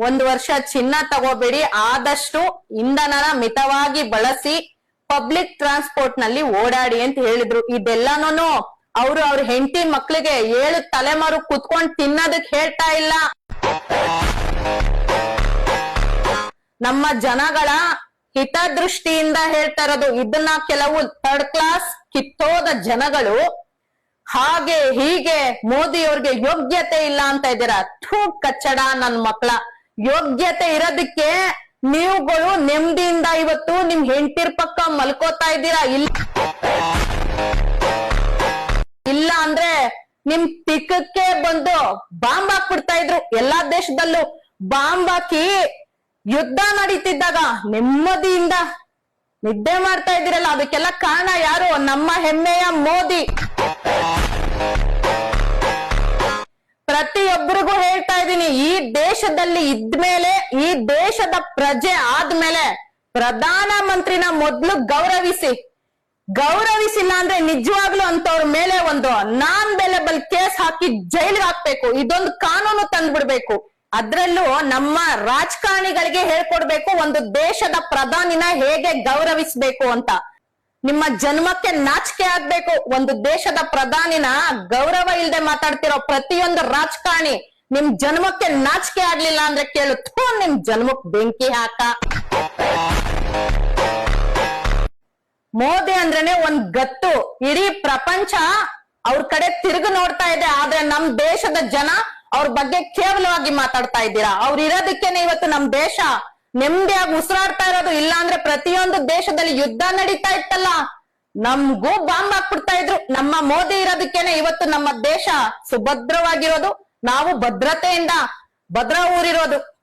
1 ವರ್ಷ ಚಿನ್ನ ತಗೋಬೇಡಿ, ಆದಷ್ಟು ಇಂಧನನ ಮಿತವಾಗಿ ಬಳಸಿ ಪಬ್ಲಿಕ್ ಟ್ರಾನ್ಸ್ಪೋರ್ಟ್ ನಲ್ಲಿ ಓಡಾಡಿ ಅಂತ ಹೇಳಿದ್ರು. ಇದೆಲ್ಲಾನು ಅವ್ರ ಹೆಂಡತಿ ಮಕ್ಳಿಗೆ 7 ತಲೆಮಾರು ಕುತ್ಕೊಂಡ್ ತಿನ್ನೋದಕ್ ಹೇಳ್ತಾ ಇಲ್ಲ. ನಮ್ಮ ಜನಗಳ ಹಿತದೃಷ್ಟಿಯಿಂದ ಹೇಳ್ತಾ ಇರೋದು. ಇದನ್ನ ಕೆಲವು ಥರ್ಡ್ ಕ್ಲಾಸ್ ಕಿತ್ತೋದ ಜನಗಳು ಹಾಗೆ ಹೀಗೆ ಮೋದಿ ಅವ್ರಿಗೆ ಯೋಗ್ಯತೆ ಇಲ್ಲ ಅಂತ ಇದ್ದೀರಾ. ಥೂ ಕಚ್ಚಡ ನನ್ ಮಕ್ಳ, ಯೋಗ್ಯತೆ ಇರೋದಕ್ಕೆ ನೀವುಗಳು ನೆಮ್ಮದಿಯಿಂದ ಇವತ್ತು ನಿಮ್ ಹೆಂಡತಿರ್ ಪಕ್ಕ ಮಲ್ಕೋತಾ ಇದ್ದೀರಾ. ಇಲ್ಲ ಅಂದ್ರೆ ನಿಮ್ ತಿಕ್ಕಕ್ಕೆ ಬಂದು ಬಾಂಬ್ ಹಾಕ್ಬಿಡ್ತಾ ಇದ್ರು. ಎಲ್ಲಾ ದೇಶದಲ್ಲೂ ಬಾಂಬ್ ಹಾಕಿ ಯುದ್ಧ ನಡೀತಿದ್ದಾಗ ನೆಮ್ಮದಿಯಿಂದ ನಿದ್ದೆ ಮಾಡ್ತಾ ಇದ್ದೀರಲ್ಲ, ಅದಕ್ಕೆಲ್ಲ ಕಾರಣ ಯಾರು? ನಮ್ಮ ಹೆಮ್ಮೆಯ ಮೋದಿ. ಪ್ರತಿಯೊಬ್ಬರಿಗೂ ಹೇಳ್ತಾ ಇದ್ದೀನಿ, ಈ ದೇಶದಲ್ಲಿ ಇದ್ಮೇಲೆ, ಈ ದೇಶದ ಪ್ರಜೆ ಆದ್ಮೇಲೆ ಪ್ರಧಾನ ಮಂತ್ರಿನ ಮೊದ್ಲು ಗೌರವಿಸಿಲ್ಲ ಅಂದ್ರೆ ನಿಜವಾಗ್ಲೂ ಅಂತವ್ರ ಮೇಲೆ ಒಂದು ನಾನ್ ಬೆಲೆಬಲ್ ಕೇಸ್ ಹಾಕಿ ಜೈಲ್ಗೆ ಹಾಕ್ಬೇಕು. ಇದೊಂದು ಕಾನೂನು ತಂದ್ಬಿಡ್ಬೇಕು. ಅದ್ರಲ್ಲೂ ನಮ್ಮ ರಾಜಕಾರಣಿಗಳಿಗೆ ಹೇಳ್ಕೊಡ್ಬೇಕು ಒಂದು ದೇಶದ ಪ್ರಧಾನಿನ ಹೇಗೆ ಗೌರವಿಸ್ಬೇಕು ಅಂತ. ನಿಮ್ಮ ಜನ್ಮಕ್ಕೆ ನಾಚಿಕೆ ಆಗ್ಬೇಕು. ಒಂದು ದೇಶದ ಪ್ರಧಾನಿನ ಗೌರವ ಇಲ್ದೆ ಮಾತಾಡ್ತಿರೋ ಪ್ರತಿಯೊಂದು ರಾಜಕಾರಣಿ, ನಿಮ್ ಜನ್ಮಕ್ಕೆ ನಾಚಿಕೆ ಆಗ್ಲಿಲ್ಲ ಅಂದ್ರೆ ಕೇಳು, ನಿಮ್ ಜನ್ಮಕ್ ಬೆಂಕಿ ಹಾಕ. ಮೋದಿ ಅಂದ್ರೇನೆ ಒಂದ್ ಗತ್ತು. ಇಡೀ ಪ್ರಪಂಚ ಅವ್ರ ಕಡೆ ತಿರುಗಿ ನೋಡ್ತಾ ಇದೆ. ಆದ್ರೆ ನಮ್ ದೇಶದ ಜನ ಅವ್ರ ಬಗ್ಗೆ ಕೇವಲವಾಗಿ ಮಾತಾಡ್ತಾ ಇದ್ದೀರಾ. ಅವ್ರು ಇರೋದಕ್ಕೇನೆ ಇವತ್ತು ನಮ್ ದೇಶ ನೆಮ್ಮದಿಯಾಗಿ ಉಸಿರಾಡ್ತಾ ಇರೋದು. ಇಲ್ಲ ಅಂದ್ರೆ ಪ್ರತಿಯೊಂದು ದೇಶದಲ್ಲಿ ಯುದ್ಧ ನಡೀತಾ ಇತ್ತಲ್ಲ, ನಮ್ಗೂ ಬಾಂಬ್ ಹಾಕ್ಬಿಡ್ತಾ ಇದ್ರು. ನಮ್ಮ ಮೋದಿ ಇರೋದಕ್ಕೇನೆ ಇವತ್ತು ನಮ್ಮ ದೇಶ ಸುಭದ್ರವಾಗಿರೋದು, ನಾವು ಭದ್ರತೆಯಿಂದ ಭದ್ರ ಊರಿರೋದು.